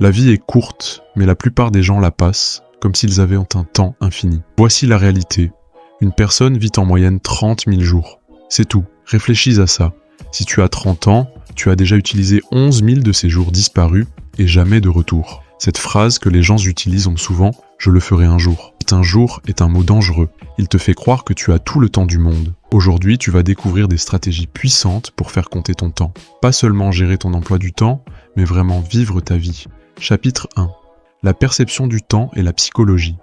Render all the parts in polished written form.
La vie est courte, mais la plupart des gens la passent, comme s'ils avaient un temps infini. Voici la réalité. Une personne vit en moyenne 30 000 jours. C'est tout. Réfléchis à ça. Si tu as 30 ans, tu as déjà utilisé 11 000 de ces jours disparus et jamais de retour. Cette phrase que les gens utilisent souvent, « je le ferai un jour ». Un jour est un mot dangereux. Il te fait croire que tu as tout le temps du monde. Aujourd'hui, tu vas découvrir des stratégies puissantes pour faire compter ton temps. Pas seulement gérer ton emploi du temps, mais vraiment vivre ta vie. Chapitre 1. La perception du temps et la psychologie.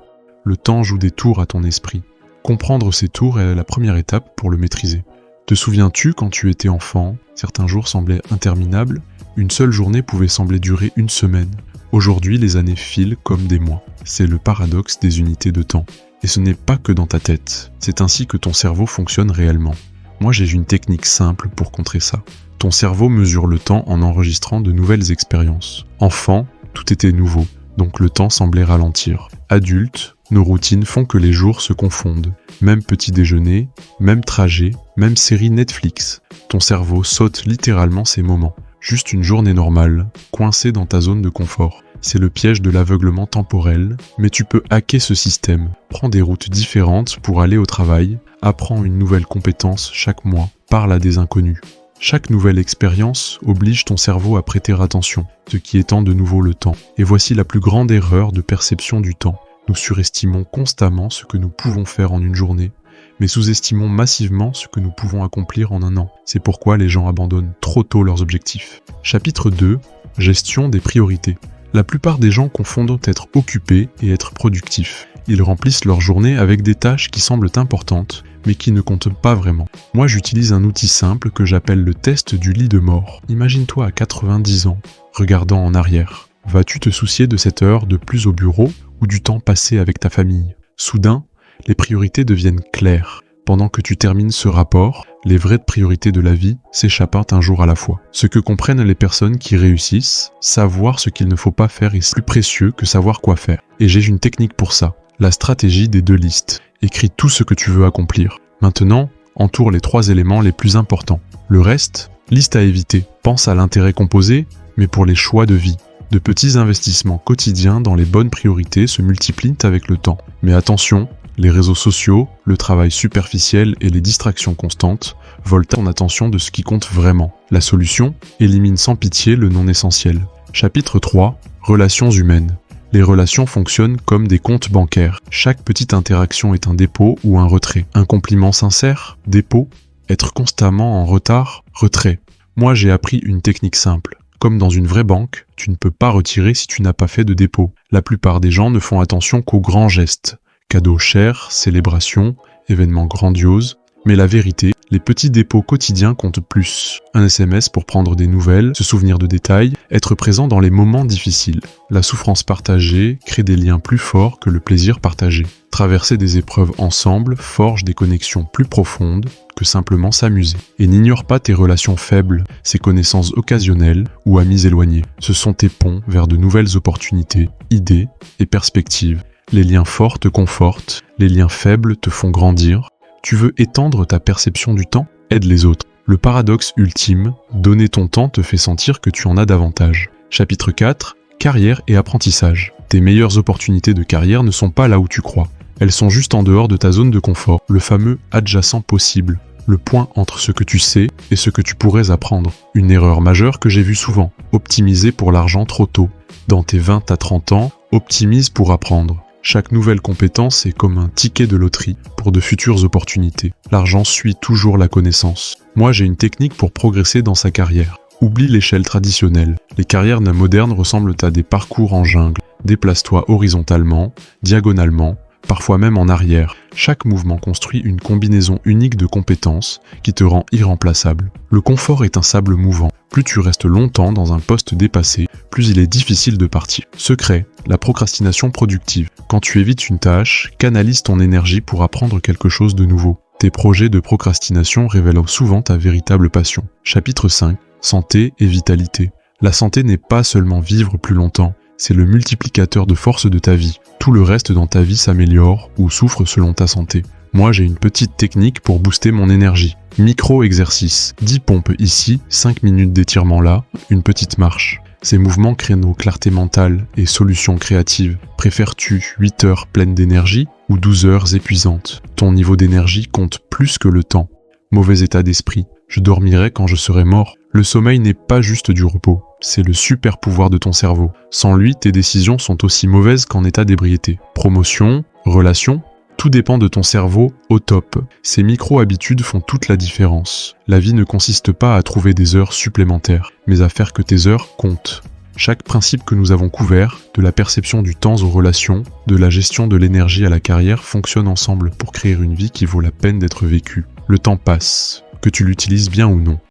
Le temps joue des tours à ton esprit. Comprendre ces tours est la première étape pour le maîtriser. Te souviens-tu quand tu étais enfant, certains jours semblaient interminables, une seule journée pouvait sembler durer une semaine. Aujourd'hui, les années filent comme des mois. C'est le paradoxe des unités de temps. Et ce n'est pas que dans ta tête. C'est ainsi que ton cerveau fonctionne réellement. Moi, j'ai une technique simple pour contrer ça. Ton cerveau mesure le temps en enregistrant de nouvelles expériences. Enfant, tout était nouveau, donc le temps semblait ralentir. Adulte, nos routines font que les jours se confondent. Même petit déjeuner, même trajet, même série Netflix. Ton cerveau saute littéralement ces moments. Juste une journée normale, coincée dans ta zone de confort. C'est le piège de l'aveuglement temporel, mais tu peux hacker ce système. Prends des routes différentes pour aller au travail, apprends une nouvelle compétence chaque mois, parle à des inconnus. Chaque nouvelle expérience oblige ton cerveau à prêter attention, ce qui étend de nouveau le temps. Et voici la plus grande erreur de perception du temps. Nous surestimons constamment ce que nous pouvons faire en une journée, mais sous-estimons massivement ce que nous pouvons accomplir en un an. C'est pourquoi les gens abandonnent trop tôt leurs objectifs. Chapitre 2. Gestion des priorités. La plupart des gens confondent être occupés et être productifs. Ils remplissent leur journée avec des tâches qui semblent importantes, mais qui ne comptent pas vraiment. Moi, j'utilise un outil simple que j'appelle le test du lit de mort. Imagine-toi à 90 ans, regardant en arrière. Vas-tu te soucier de cette heure de plus au bureau ou du temps passé avec ta famille ? Soudain, les priorités deviennent claires. Pendant que tu termines ce rapport, les vraies priorités de la vie s'échappent un jour à la fois. Ce que comprennent les personnes qui réussissent, savoir ce qu'il ne faut pas faire est plus précieux que savoir quoi faire. Et j'ai une technique pour ça, la stratégie des 2 listes. Écris tout ce que tu veux accomplir. Maintenant, entoure les 3 éléments les plus importants. Le reste, liste à éviter. Pense à l'intérêt composé, mais pour les choix de vie. De petits investissements quotidiens dans les bonnes priorités se multiplient avec le temps. Mais attention, les réseaux sociaux, le travail superficiel et les distractions constantes volent ton attention de ce qui compte vraiment. La solution, élimine sans pitié le non essentiel. Chapitre 3. Relations humaines. Les relations fonctionnent comme des comptes bancaires. Chaque petite interaction est un dépôt ou un retrait. Un compliment sincère, dépôt. Être constamment en retard, retrait. Moi, j'ai appris une technique simple. Comme dans une vraie banque, tu ne peux pas retirer si tu n'as pas fait de dépôt. La plupart des gens ne font attention qu'aux grands gestes. Cadeaux chers, célébrations, événements grandioses. Mais la vérité, les petits dépôts quotidiens comptent plus. Un SMS pour prendre des nouvelles, se souvenir de détails, être présent dans les moments difficiles. La souffrance partagée crée des liens plus forts que le plaisir partagé. Traverser des épreuves ensemble forge des connexions plus profondes que simplement s'amuser. Et n'ignore pas tes relations faibles, ces connaissances occasionnelles ou amis éloignés. Ce sont tes ponts vers de nouvelles opportunités, idées et perspectives. Les liens forts te confortent, les liens faibles te font grandir. Tu veux étendre ta perception du temps ? Aide les autres. Le paradoxe ultime, donner ton temps te fait sentir que tu en as davantage. Chapitre 4. Carrière et apprentissage. Tes meilleures opportunités de carrière ne sont pas là où tu crois. Elles sont juste en dehors de ta zone de confort, le fameux adjacent possible, le point entre ce que tu sais et ce que tu pourrais apprendre. Une erreur majeure que j'ai vue souvent, optimiser pour l'argent trop tôt. Dans tes 20 à 30 ans, optimise pour apprendre. Chaque nouvelle compétence est comme un ticket de loterie pour de futures opportunités. L'argent suit toujours la connaissance. Moi, j'ai une technique pour progresser dans sa carrière. Oublie l'échelle traditionnelle. Les carrières modernes ressemblent à des parcours en jungle. Déplace-toi horizontalement, diagonalement, parfois même en arrière. Chaque mouvement construit une combinaison unique de compétences qui te rend irremplaçable. Le confort est un sable mouvant. Plus tu restes longtemps dans un poste dépassé, plus il est difficile de partir. Secret, la procrastination productive. Quand tu évites une tâche, canalise ton énergie pour apprendre quelque chose de nouveau. Tes projets de procrastination révèlent souvent ta véritable passion. Chapitre 5. Santé et vitalité. La santé n'est pas seulement vivre plus longtemps, c'est le multiplicateur de force de ta vie. Tout le reste dans ta vie s'améliore ou souffre selon ta santé. Moi, j'ai une petite technique pour booster mon énergie. Micro-exercice. 10 pompes ici, 5 minutes d'étirement là, une petite marche. Ces mouvements créent nos clartés mentales et solutions créatives. Préfères-tu 8 heures pleines d'énergie ou 12 heures épuisantes? Ton niveau d'énergie compte plus que le temps. Mauvais état d'esprit. Je dormirai quand je serai mort. Le sommeil n'est pas juste du repos, c'est le super pouvoir de ton cerveau. Sans lui, tes décisions sont aussi mauvaises qu'en état d'ébriété. Promotion, relations, tout dépend de ton cerveau au top. Ces micro-habitudes font toute la différence. La vie ne consiste pas à trouver des heures supplémentaires, mais à faire que tes heures comptent. Chaque principe que nous avons couvert, de la perception du temps aux relations, de la gestion de l'énergie à la carrière, fonctionne ensemble pour créer une vie qui vaut la peine d'être vécue. Le temps passe, que tu l'utilises bien ou non.